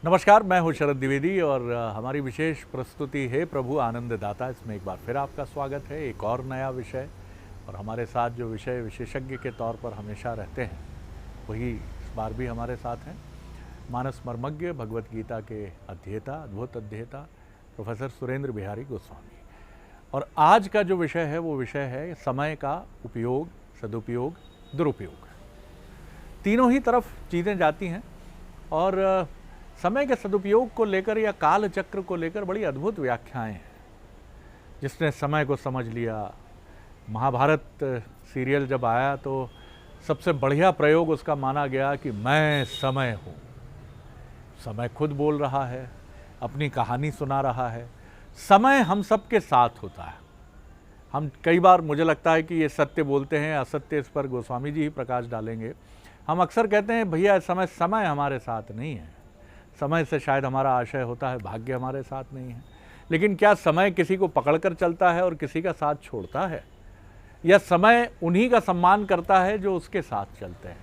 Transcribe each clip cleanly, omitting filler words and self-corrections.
नमस्कार, मैं हूं शरद द्विवेदी और हमारी विशेष प्रस्तुति है प्रभु आनंददाता। इसमें एक बार फिर आपका स्वागत है। एक और नया विषय और हमारे साथ जो विषय विशेषज्ञ के तौर पर हमेशा रहते हैं वही इस बार भी हमारे साथ हैं। मानस मर्मज्ञ, भगवत गीता के अध्येता, अद्भुत अध्येता प्रोफेसर सुरेंद्र बिहारी गोस्वामी। और आज का जो विषय है वो विषय है समय का उपयोग, सदुपयोग, दुरुपयोग। तीनों ही तरफ चीज़ें जाती हैं और समय के सदुपयोग को लेकर या काल चक्र को लेकर बड़ी अद्भुत व्याख्याएं हैं। जिसने समय को समझ लिया, महाभारत सीरियल जब आया तो सबसे बढ़िया प्रयोग उसका माना गया कि मैं समय हूँ। समय खुद बोल रहा है, अपनी कहानी सुना रहा है। समय हम सबके साथ होता है। हम कई बार, मुझे लगता है कि ये सत्य बोलते हैं, असत्य इस पर गोस्वामी जी ही प्रकाश डालेंगे। हम अक्सर कहते हैं भैया समय हमारे साथ नहीं है। समय से शायद हमारा आशय होता है भाग्य हमारे साथ नहीं है। लेकिन क्या समय किसी को पकड़कर चलता है और किसी का साथ छोड़ता है, या समय उन्हीं का सम्मान करता है जो उसके साथ चलते हैं?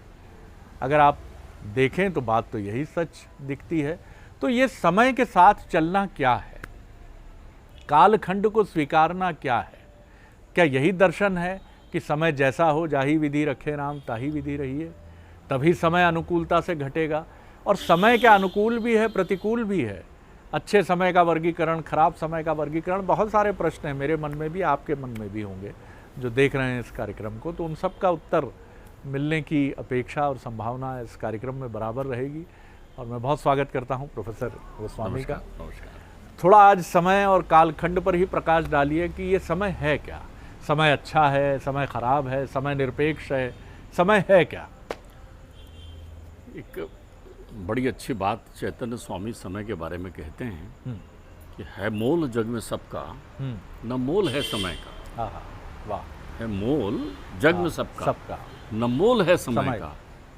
अगर आप देखें तो बात तो यही सच दिखती है। तो ये समय के साथ चलना क्या है, कालखंड को स्वीकारना क्या है? क्या यही दर्शन है कि समय जैसा हो जाही विधि रखे राम ताही विधि रहिए, तभी समय अनुकूलता से घटेगा? और समय के अनुकूल भी है, प्रतिकूल भी है। अच्छे समय का वर्गीकरण, खराब समय का वर्गीकरण, बहुत सारे प्रश्न हैं मेरे मन में भी, आपके मन में भी होंगे जो देख रहे हैं इस कार्यक्रम को। तो उन सब का उत्तर मिलने की अपेक्षा और संभावना इस कार्यक्रम में बराबर रहेगी। और मैं बहुत स्वागत करता हूं प्रोफेसर गोस्वामी का। थोड़ा आज समय और कालखंड पर ही प्रकाश डालिए कि ये समय है क्या? समय अच्छा है, समय खराब है, समय निरपेक्ष है, समय है क्या? एक बड़ी अच्छी बात चैतन्य स्वामी समय के बारे में कहते हैं कि है मोल जग में सबका, न मोल है समय का। वाह। है मोल जग में सबका, न मोल है समय का।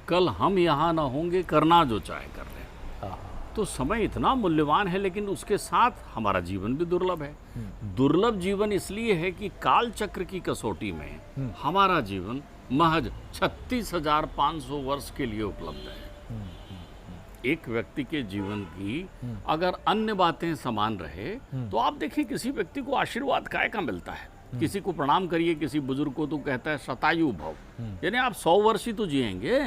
कल हम यहाँ न होंगे, करना जो चाहे कर ले। तो समय इतना मूल्यवान है, लेकिन उसके साथ हमारा जीवन भी दुर्लभ है। दुर्लभ जीवन इसलिए है कि काल चक्र की कसौटी में हमारा जीवन महज 36,500 वर्ष के लिए उपलब्ध है। एक व्यक्ति के जीवन की अगर अन्य बातें समान रहे तो आप देखें, किसी व्यक्ति को आशीर्वाद काय का मिलता है। किसी को प्रणाम करिए, किसी बुजुर्ग को, तो कहता है शतायु भव, यानी आप 100 वर्ष ही तो जिएंगे।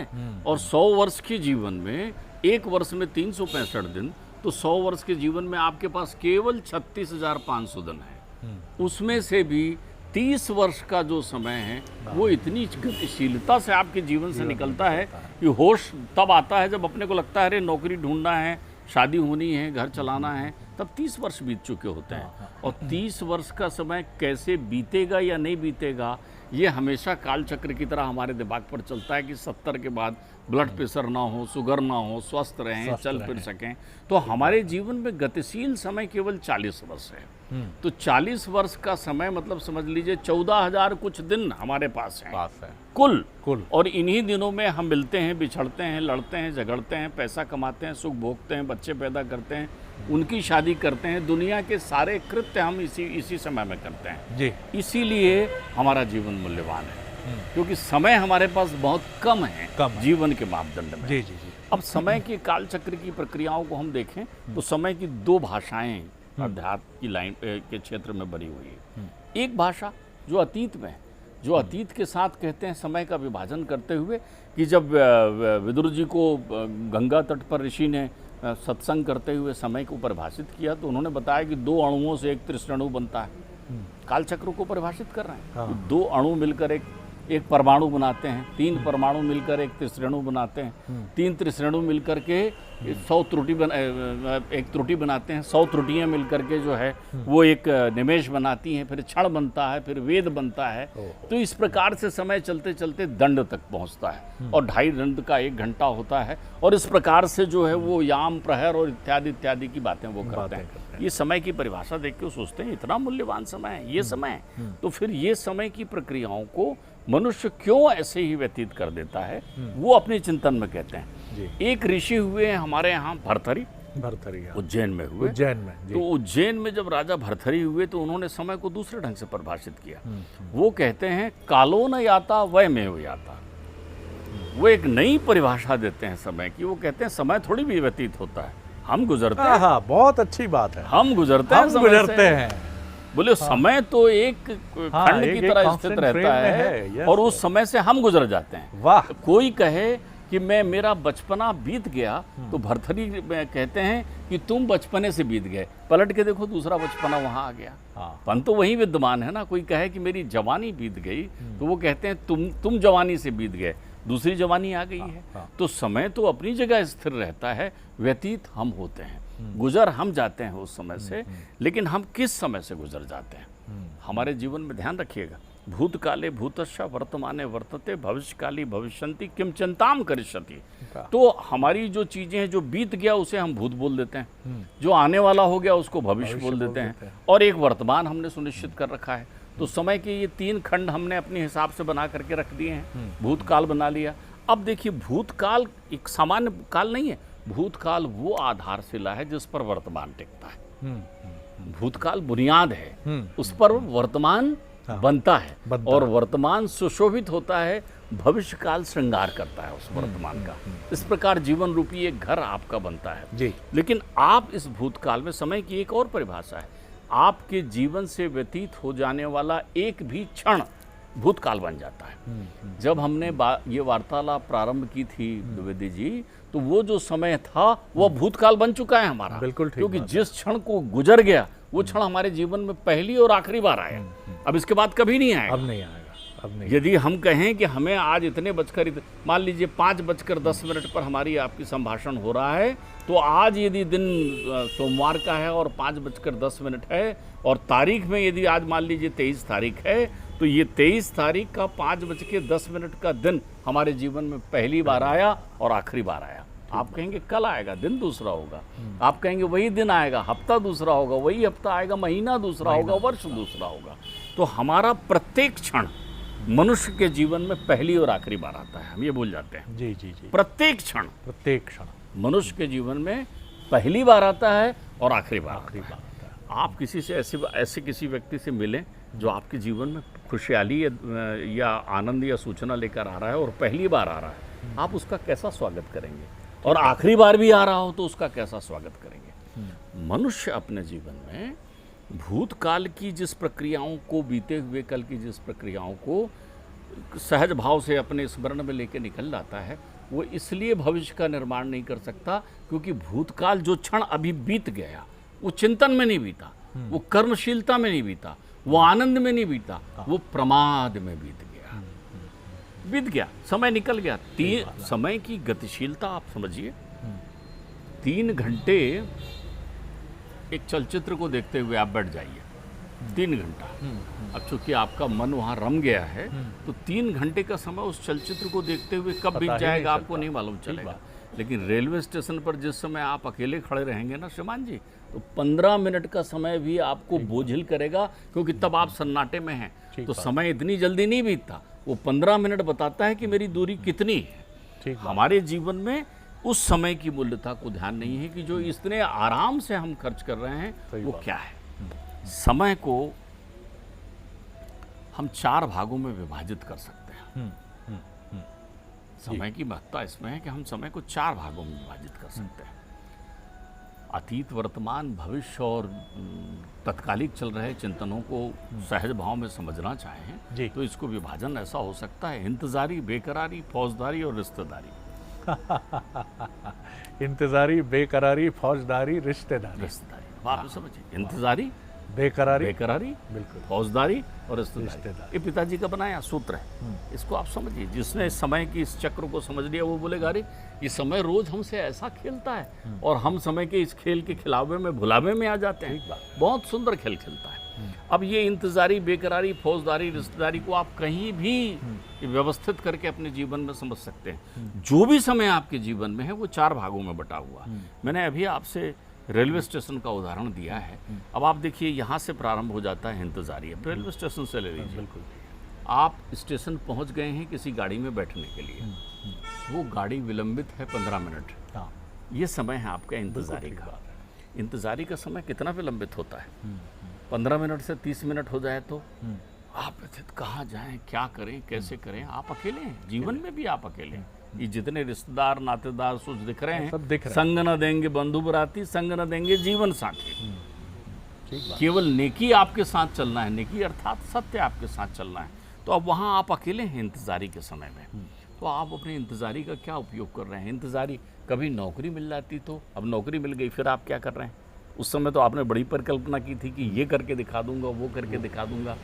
और 100 वर्ष के जीवन में, एक वर्ष में 365 दिन, तो 100 वर्ष के जीवन में आपके पास केवल 36,500 दिन है। उसमें से भी 30 वर्ष का जो समय है वो इतनी गतिशीलता से आपके जीवन से निकलता है कि होश तब आता है जब अपने को लगता है अरे नौकरी ढूंढना है, शादी होनी है, घर चलाना है, तब 30 वर्ष बीत चुके होते हैं। और 30 वर्ष का समय कैसे बीतेगा या नहीं बीतेगा, ये हमेशा काल चक्र की तरह हमारे दिमाग पर चलता है कि 70 के बाद ब्लड प्रेशर ना हो, शुगर ना हो, स्वस्थ रहें, चल फिर सकें। तो हमारे जीवन में गतिशील समय केवल 40 वर्ष है। तो 40 वर्ष का समय मतलब समझ लीजिए 14,000 कुछ दिन हमारे पास है कुल। और इन्हीं दिनों में हम मिलते हैं, बिछड़ते हैं, लड़ते हैं, झगड़ते हैं, पैसा कमाते हैं, सुख भोगते हैं, बच्चे पैदा करते हैं, उनकी शादी करते हैं। दुनिया के सारे कृत्य हम इसी समय में करते हैं जी। इसीलिए हमारा जीवन मूल्यवान है, क्योंकि समय हमारे पास बहुत कम है जीवन के मापदंड में। जी। अब समय के काल चक्र की प्रक्रियाओं को हम देखें तो समय की 2 भाषाएं अध्यात्म की लाइन के क्षेत्र में बनी हुई है। एक भाषा जो अतीत में है, जो अतीत के साथ कहते हैं समय का विभाजन करते हुए, कि जब विदुर जी को गंगा तट पर ऋषि ने सत्संग करते हुए समय को परिभाषित किया, तो उन्होंने बताया कि 2 अणुओं से एक त्रिसरणु बनता है। काल चक्र को परिभाषित कर रहे हैं। 2 अणु मिलकर एक परमाणु बनाते हैं, 3 परमाणु मिलकर एक त्रिसरणु बनाते हैं, 3 त्रिसरणु मिलकर के 100 त्रुटि एक त्रुटि बनाते हैं, 100 त्रुटियां मिलकर के जो है वो एक निमेष बनाती हैं, फिर क्षण बनता है, फिर वेद बनता है। तो इस प्रकार से समय चलते चलते दंड तक पहुंचता है, और 2.5 दंड का 1 घंटा होता है। और इस प्रकार से जो है वो याम, प्रहर और इत्यादि की बातें वो करते हैं। ये समय की परिभाषा देख के सोचते हैं इतना मूल्यवान समय है ये समय। तो फिर ये समय की प्रक्रियाओं को मनुष्य क्यों ऐसे ही व्यतीत कर देता है, वो अपने चिंतन में कहते हैं। एक ऋषि हुए हमारे यहाँ भर्तरी, उज्जैन में हुए। तो उज्जैन में जब राजा भर्तरी हुए तो उन्होंने समय को दूसरे ढंग से परिभाषित किया। वो कहते हैं कालो न याता वय में हो याता। वो एक नई परिभाषा देते हैं समय की। वो कहते हैं समय थोड़ी भी व्यतीत होता है, हम गुजरते हैं। हाँ, बहुत अच्छी बात है। हम गुजरते हैं, हम गुजरते हैं। बोले समय तो एक खंड की तरह स्थित रहता है और उस समय से हम गुजर जाते हैं। वाह। कोई कहे कि मेरा बचपना बीत गया तो भरथरी कहते हैं कि तुम बचपने से बीत गए, पलट के देखो दूसरा बचपना वहां आ गया। पन तो वही विद्यमान है ना। कोई कहे कि मेरी जवानी बीत गई तो वो कहते हैं तुम जवानी से बीत गए, दूसरी जवानी आ गई है। तो समय तो अपनी जगह स्थिर रहता है, व्यतीत हम होते हैं, गुजर हम जाते हैं उस समय से। लेकिन हम किस समय से गुजर जाते हैं हमारे जीवन में ध्यान रखिएगा। भूतकाले भूतस्या वर्तमाने वर्तते भविष्यकाली भविष्यन्ति किम चिंताम करिष्यति। तो हमारी जो चीजें हैं, जो बीत गया उसे हम भूत बोल देते हैं, जो आने वाला हो गया उसको भविष्य बोल देते हैं, और एक वर्तमान हमने सुनिश्चित कर रखा है। तो समय के ये 3 खंड हमने अपने हिसाब से बना करके रख दिए हैं। भूतकाल बना लिया। अब देखिए, भूतकाल एक सामान्य काल नहीं है। भूतकाल वो आधारशिला है जिस पर वर्तमान टिकता है। भूतकाल बुनियाद है, उस पर वर्तमान बनता है और वर्तमान सुशोभित होता है, भविष्य काल श्रृंगार करता है उस वर्तमान का। इस प्रकार जीवन रूपी एक घर आपका बनता है जी। लेकिन आप इस भूतकाल में, समय की एक और परिभाषा है, आपके जीवन से व्यतीत हो जाने वाला एक भी क्षण भूतकाल बन जाता है। जब हमने ये वार्तालाप प्रारंभ की थी द्विवेदी जी, तो वो जो समय था वो भूतकाल बन चुका है हमारा। बिल्कुल ठीक। क्योंकि जिस क्षण को गुजर गया वो क्षण हमारे जीवन में पहली और आखिरी बार आया। अब इसके बाद कभी नहीं आएगा। अब नहीं आएगा। अब नहीं। यदि हम कहें कि हमें आज इतने मान लीजिए 5:10 पर हमारी आपकी संभाषण हो रहा है, तो आज यदि दिन सोमवार का है और 5:10 है और तारीख में यदि आज मान लीजिए 23 तारीख है, तो ये 23 तारीख का 5:10 का दिन हमारे जीवन में पहली बार आया और आखिरी बार आया। आप कहेंगे कल आएगा, दिन दूसरा होगा। आप कहेंगे वही दिन आएगा, हफ्ता दूसरा होगा, वही हफ्ता आएगा, महीना दूसरा होगा, वर्ष दूसरा होगा। तो हमारा प्रत्येक क्षण मनुष्य के जीवन में पहली और आखिरी बार आता है, हम ये भूल जाते हैं। जी जी जी। प्रत्येक क्षण मनुष्य के जीवन में पहली बार आता है और आखिरी बार आता है। आप किसी से ऐसे किसी व्यक्ति से मिलें जो आपके जीवन में खुशहाली या आनंद या सूचना लेकर आ रहा है और पहली बार आ रहा है, आप उसका कैसा स्वागत करेंगे? और आखिरी बार भी आ रहा हो तो उसका कैसा स्वागत करेंगे? मनुष्य अपने जीवन में भूतकाल की जिस प्रक्रियाओं को, बीते हुए कल की जिस प्रक्रियाओं को सहज भाव से अपने स्मरण में लेके निकल जाता है, वो इसलिए भविष्य का निर्माण नहीं कर सकता क्योंकि भूतकाल जो क्षण अभी बीत गया वो चिंतन में नहीं बीता, वो कर्मशीलता में नहीं बीता, वो आनंद में नहीं बीता, वो प्रमाद में बीत गया, समय निकल गया। समय की गतिशीलता आप समझिए। 3 घंटे एक चलचित्र को देखते हुए आप बैठ जाइए, 3 घंटा। अब चूंकि आपका मन वहाँ रम गया है, तो 3 घंटे का समय उस चलचित्र को देखते हुए कब बीत जाएगा आपको नहीं मालूम चलेगा। लेकिन रेलवे स्टेशन पर जिस समय आप अकेले खड़े रहेंगे ना श्रीमान जी, तो 15 मिनट का समय भी आपको बोझिल करेगा, क्योंकि तब आप सन्नाटे में हैं। तो समय इतनी जल्दी नहीं बीतता, वो 15 मिनट बताता है कि मेरी दूरी कितनी है। हमारे जीवन में उस समय की मूल्यता को ध्यान नहीं है कि जो इतने आराम से हम खर्च कर रहे हैं वो क्या है। समय को हम 4 भागों में विभाजित कर सकते हैं। समय की महत्ता इसमें है कि हम समय को 4 भागों में विभाजित कर सकते हैं। अतीत, वर्तमान, भविष्य और तत्कालिक चल रहे चिंतनों को सहज भाव में समझना चाहें तो इसको विभाजन ऐसा हो सकता है: इंतजारी, बेकरारी, फौजदारी और रिश्तेदारी। इंतजारी, बेकरारी, फौजदारी, रिश्तेदारी। आप समझिए, इंतजारी, बेकरारी, बिल्कुल, फौजदारी और रिश्तेदारी। ये पिताजी का बनाया सूत्र है, इसको आप समझिए। जिसने इस समय की इस चक्र को समझ लिया वो बोलेगा अरे ये समय रोज हमसे ऐसा खेलता है, और हम समय के इस खेल के खिलावे में, भुलावे में आ जाते हैं। बहुत सुंदर खेल खेलता है। अब ये इंतजारी, बेकरारी, फौजदारी, रिश्तेदारी को आप कहीं भी व्यवस्थित करके अपने जीवन में समझ सकते हैं। जो भी समय आपके जीवन में है वो 4 भागों में बटा हुआ। मैंने अभी आपसे रेलवे स्टेशन का उदाहरण दिया है। अब आप देखिए, यहाँ से प्रारंभ हो जाता है इंतजारी। अब रेलवे स्टेशन से ले लीजिए, बिल्कुल आप स्टेशन पहुँच गए हैं किसी गाड़ी में बैठने के लिए, वो गाड़ी विलंबित है 15 मिनट। ये समय है आपका इंतजारी का। इंतजारी का समय कितना विलंबित होता है? 15 मिनट से 30 मिनट हो जाए तो आप कहाँ जाएं, क्या करें, कैसे करें? आप अकेले हैं, जीवन में भी आप अकेले हैं। ये जितने रिश्तेदार नातेदार सोच दिख रहे हैं, सब दिख रहे हैं। संग न देंगे बंधु बराती, संग न देंगे जीवन साथी। ठीक बात। केवल नेकी आपके साथ चलना है, नेकी अर्थात सत्य आपके साथ चलना है। तो अब वहाँ आप अकेले हैं इंतज़ारी के समय में, तो आप अपनी इंतज़ारी का क्या उपयोग कर रहे हैं? इंतज़ारी, कभी नौकरी मिल जाती तो, अब नौकरी मिल गई, फिर आप क्या कर रहे हैं? उस समय तो आपने बड़ी परिकल्पना की थी कि ये करके दिखा दूंगा, वो करके दिखा दूंगा।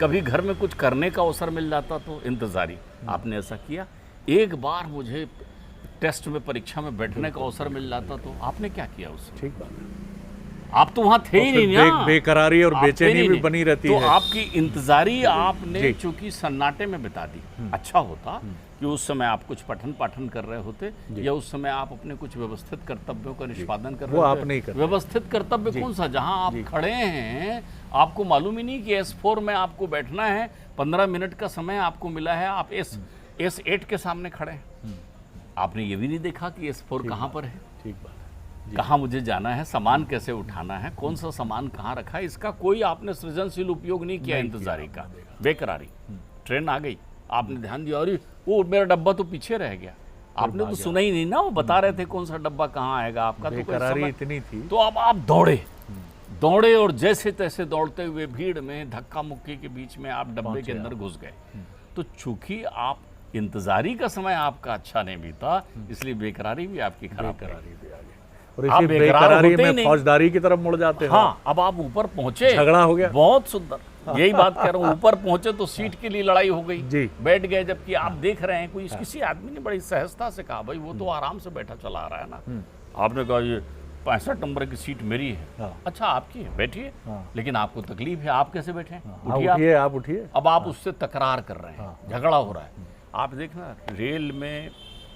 कभी घर में कुछ करने का अवसर मिल जाता तो इंतज़ारी, आपने ऐसा किया। एक बार मुझे टेस्ट में, परीक्षा में बैठने का अवसर मिल जाता तो आपने क्या किया उससे? ठीक बात है। आप तो वहाँ थे ही नहीं ना। बेकरारी और आप थे बेचैनी नहीं भी नहीं। बनी रहती तो है। आपकी इंतज़ारी आपने जी। चूंकि सन्नाटे में बिता दी। अच्छा होता कि उस समय आप कुछ पठन पाठन कर रहे होते, या उस समय आप अपने कुछ व्यवस्थित कर्तव्यों का निष्पादन कर रहे वो होते। आप नहीं कर रहे। व्यवस्थित कर्तव्य कौन सा? जहां आप खड़े हैं, आपको मालूम ही नहीं कि S4 में आपको बैठना है, 15 मिनट का समय आपको मिला है, आप S8 के सामने खड़े हैं। आपने ये भी नहीं देखा कि S4 कहाँ पर है, ठीक बात है। कहाँ मुझे जाना है, सामान कैसे उठाना है, कौन सा सामान कहाँ रखा है, इसका कोई आपने सृजनशील उपयोग नहीं किया इंतजारी का। बेकरारी, ट्रेन आ गई, आपने ध्यान दिया, अरे वो मेरा डब्बा तो पीछे रह गया, आपने तो सुना ही नहीं ना, वो बता रहे थे कौन सा डब्बा कहाँ आएगा आपका। तो कोई बेकरारी समय, इतनी थी। तो अब आप दौड़े और जैसे तैसे दौड़ते हुए भीड़ में धक्का मुक्की के बीच में आप डब्बे के अंदर घुस गए। तो चूंकि आप इंतजारी का समय आपका अच्छा नहीं बीता, इसलिए बेकरारी भी आपकी खराब रही। और आप इसी बेकरार बेकरारी होते ही में नहीं। फौजदारी की तरफ मुड़ जाते हैं। हाँ, अब आप ऊपर पहुंचे, झगड़ा हो गया। बहुत सुंदर, यही बात कह रहा हूँ। ऊपर पहुंचे तो सीट के लिए लड़ाई हो गई, जी। बैठ गए, जबकि आप देख रहे हैं कोई किसी आदमी ने बड़ी सहजता से कहा, भाई वो तो आराम से बैठा चला आ रहा है ना। आपने कहा ये 65 नंबर की सीट मेरी है। हाँ। अच्छा, आपकी है, बैठिए। हाँ। लेकिन आपको तकलीफ है, आप कैसे बैठे? उठिए, आप उठिए। अब आप उससे तकरार कर रहे हैं, झगड़ा हो रहा है। आप देखना, रेल में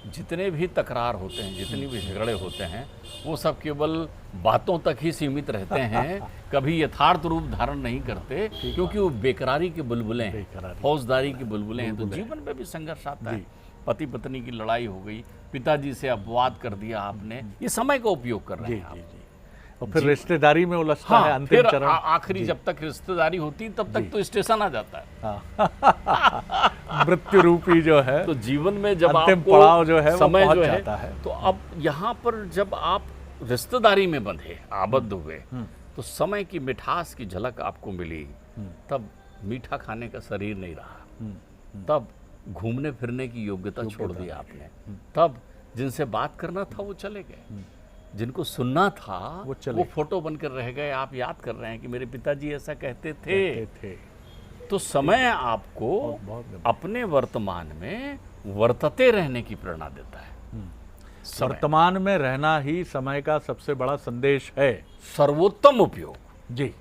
जितने भी तकरार होते हैं, जितने भी झगड़े होते हैं, वो सब केवल बातों तक ही सीमित रहते हैं, कभी यथार्थ रूप धारण नहीं करते, क्योंकि वो बेकरारी के बुलबुले हैं, फौजदारी के बुलबुले हैं। तो जीवन में भी संघर्ष आता है। पति पत्नी की लड़ाई हो गई, पिताजी से अपवाद कर दिया आपने, ये समय का उपयोग कर रहे हैं आप। और फिर रिश्तेदारी में उलझता है अंतिम फिर चरण। आखिरी जब तक रिश्तेदारी होती तब तक तो स्टेशन आ जाता है। मृत्यु रूपी जो है, तो जीवन में जब अंतिम आपको पड़ाव जो है वो समय पहुंच जो जाता है। तो अब यहाँ पर जब आप रिश्तेदारी में बंधे, आबद्ध हुए, तो समय की मिठास की झलक आपको मिली। तब मीठा खाने का शरीर नहीं रहा, तब घूमने फिरने की योग्यता छोड़ दी आपने, तब जिनसे बात करना था वो चले गए, जिनको सुनना था वो फोटो बनकर रह गए। आप याद कर रहे हैं कि मेरे पिताजी ऐसा कहते थे। तो समय आपको अपने वर्तमान में वर्तते रहने की प्रेरणा देता है। वर्तमान में रहना ही समय का सबसे बड़ा संदेश है, सर्वोत्तम उपयोग जी।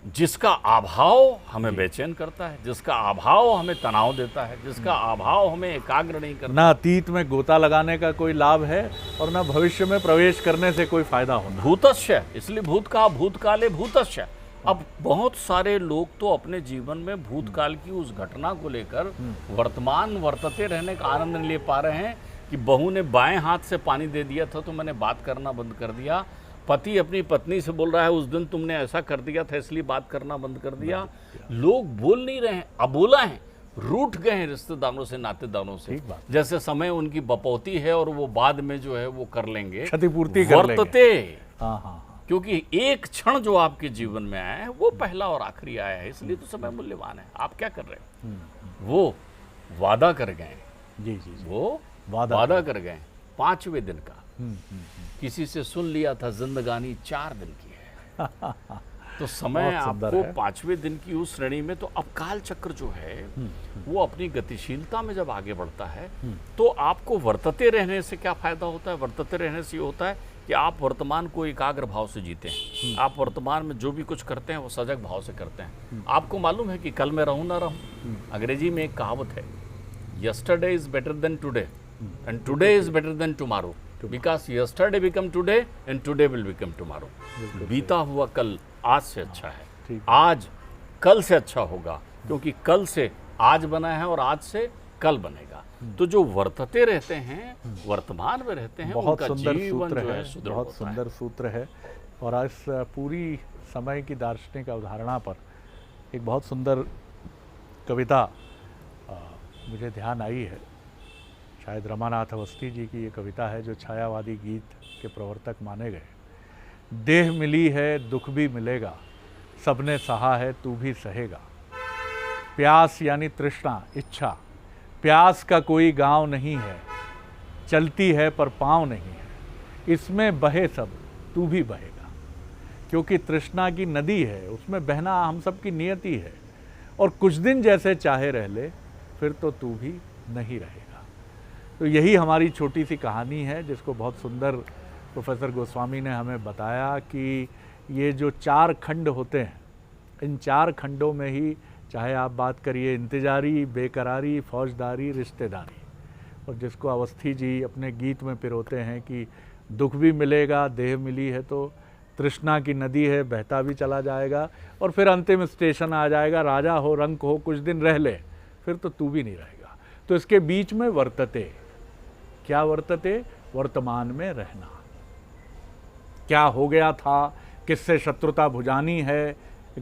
जिसका अभाव हमें बेचैन करता है, जिसका अभाव हमें तनाव देता है, जिसका अभाव हमें एकाग्र नहीं करता। ना अतीत में गोता लगाने का कोई लाभ है और ना भविष्य में प्रवेश करने से कोई फायदा होना। भूतस्य, इसलिए भूत का भूतकाले भूतस्य। अब बहुत सारे लोग तो अपने जीवन में भूतकाल की उस घटना को लेकर वर्तमान वर्तते रहने का आनंद नहीं ले पा रहे हैं कि बहू ने बाएं हाथ से पानी दे दिया था तो मैंने बात करना बंद कर दिया। पति अपनी पत्नी से बोल रहा है उस दिन तुमने ऐसा कर दिया था इसलिए बात करना बंद कर दिया। लोग बोल नहीं रहे हैं, अबोला हैं, रूठ गए हैं रिश्तेदारों से, नातेदारों से, जैसे समय उनकी बपौती है और वो बाद में जो है वो कर लेंगे, क्षतिपूर्ति कर लेंगे। वर्तते, क्योंकि एक क्षण जो आपके जीवन में आया है वो पहला और आखिरी आया है, इसलिए तो समय मूल्यवान है। आप क्या कर रहे हैं? वो वादा कर गए, जी, वो वादा कर गए 5वें दिन का, किसी से सुन लिया था जिंदगानी 4 दिन की है। तो समय आपको 5वें दिन की उस श्रेणी में, तो अब काल चक्र जो है वो अपनी गतिशीलता में जब आगे बढ़ता है तो आपको वर्तते रहने से क्या फायदा होता है? वर्तते रहने से ये होता है कि आप वर्तमान को एकाग्र भाव से जीते हैं। आप वर्तमान में जो भी कुछ करते हैं वो सजग भाव से करते हैं। आपको मालूम है कि कल मैं रहूं ना रहूं, अंग्रेजी में एक कहावत है, yesterday is better than today and today is better than tomorrow, because yesterday become today and today will become tomorrow. बीता हुआ कल आज से अच्छा है, आज कल से अच्छा होगा, क्योंकि कल से आज बना है और आज से कल बनेगा। तो जो वर्तते रहते हैं, वर्तमान में रहते हैं, बहुत उनका सुंदर जीवन सूत्र जो है, सुदृढ़ बहुत होता है। सुंदर सूत्र है। और आज पूरी समय की दार्शनिक अवधारणा पर एक बहुत सुंदर कविता मुझे ध्यान आई है, शायद रमानाथ अवस्थी जी की ये कविता है जो छायावादी गीत के प्रवर्तक माने गए। देह मिली है दुख भी मिलेगा, सबने सहा है तू भी सहेगा। प्यास यानी तृष्णा, इच्छा, प्यास का कोई गांव नहीं है, चलती है पर पाँव नहीं है। इसमें बहे सब तू भी बहेगा, क्योंकि तृष्णा की नदी है, उसमें बहना हम सब की नियति है। और कुछ दिन जैसे चाहे रह ले, फिर तो तू भी नहीं रहेगा। तो यही हमारी छोटी सी कहानी है जिसको बहुत सुंदर प्रोफेसर गोस्वामी ने हमें बताया कि ये जो 4 खंड होते हैं, इन 4 खंडों में ही चाहे आप बात करिए इंतजारी, बेकरारी, फौजदारी, रिश्तेदारी, और जिसको अवस्थी जी अपने गीत में पिरोते हैं कि दुख भी मिलेगा, देह मिली है तो तृष्णा की नदी है, बहता भी चला जाएगा, और फिर अंतिम स्टेशन आ जाएगा, राजा हो रंक हो कुछ दिन रह ले, फिर तो तू भी नहीं रहेगा। तो इसके बीच में वर्तते, क्या वर्तते? वर्तमान में रहना। क्या हो गया था, किससे शत्रुता भुजानी है,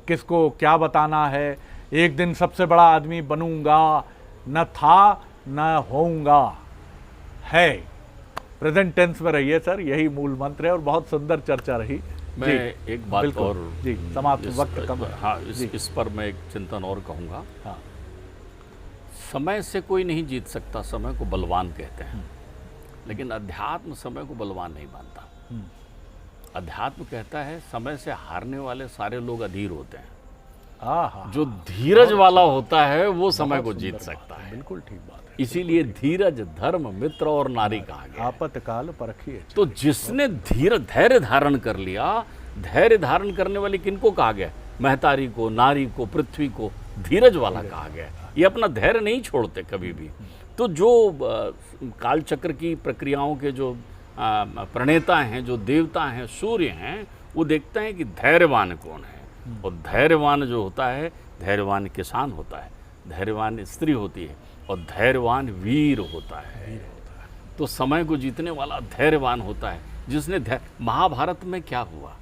किसको क्या बताना है, एक दिन सबसे बड़ा आदमी बनूंगा, न था न होऊंगा, है। प्रेजेंट टेंस में रहिए सर, यही मूल मंत्र है और बहुत सुंदर चर्चा रही। मैं एक बात और जी, समाप्त वक्त कम है। हाँ, इस पर मैं एक चिंतन और कहूँगा। हाँ, समय से कोई नहीं जीत सकता, समय को बलवान कहते हैं, लेकिन अध्यात्म समय को बलवान नहीं मानता। अध्यात्म कहता है समय से हारने वाले सारे लोग अधीर होते हैं, जो धीरज वाला होता है वो समय को जीत सकता है। बिल्कुल ठीक बात है। इसीलिए धीरज धर्म मित्र और नारी कहा गया। आपत्काल परखिए। तो जिसने धैर्य धारण कर लिया, धैर्य धारण करने वाली किनको कहा गया? महतारी को, नारी को, पृथ्वी को धीरज वाला कहा गया। ये अपना धैर्य नहीं छोड़ते कभी भी। तो जो कालचक्र की प्रक्रियाओं के जो प्रणेता हैं, जो देवता हैं, सूर्य हैं, वो देखते हैं कि धैर्यवान कौन है। और धैर्यवान जो होता है, धैर्यवान किसान होता है, धैर्यवान स्त्री होती है, और धैर्यवान वीर होता है। तो समय को जीतने वाला धैर्यवान होता है, जिसने महाभारत में क्या हुआ?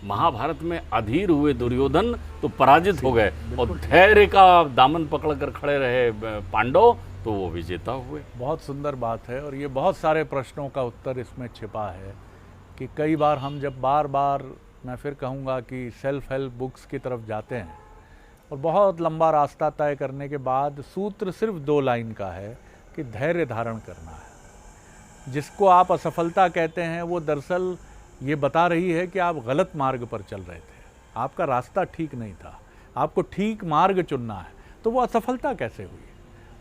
महाभारत में अधीर हुए दुर्योधन तो पराजित हो गए, और धैर्य का दामन पकड़कर खड़े रहे पांडव तो वो विजेता हुए। बहुत सुंदर बात है, और ये बहुत सारे प्रश्नों का उत्तर इसमें छिपा है कि कई बार हम जब बार बार, मैं फिर कहूँगा कि सेल्फ हेल्प बुक्स की तरफ जाते हैं और बहुत लंबा रास्ता तय करने के बाद सूत्र सिर्फ 2 लाइन का है कि धैर्य धारण करना है। जिसको आप असफलता कहते हैं वो दरअसल ये बता रही है कि आप गलत मार्ग पर चल रहे थे, आपका रास्ता ठीक नहीं था, आपको ठीक मार्ग चुनना है। तो वो असफलता कैसे हुई?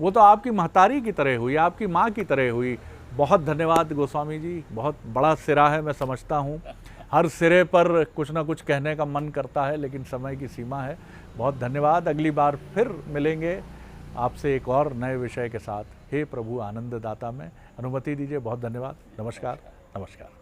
वो तो आपकी महतारी की तरह हुई, आपकी माँ की तरह हुई। बहुत धन्यवाद गोस्वामी जी, बहुत बड़ा सिरा है, मैं समझता हूँ। हर सिरे पर कुछ ना कुछ कहने का मन करता है, लेकिन समय की सीमा है। बहुत धन्यवाद। अगली बार फिर मिलेंगे आपसे एक और नए विषय के साथ। हे प्रभु आनंददाता में अनुमति दीजिए। बहुत धन्यवाद। नमस्कार। नमस्कार।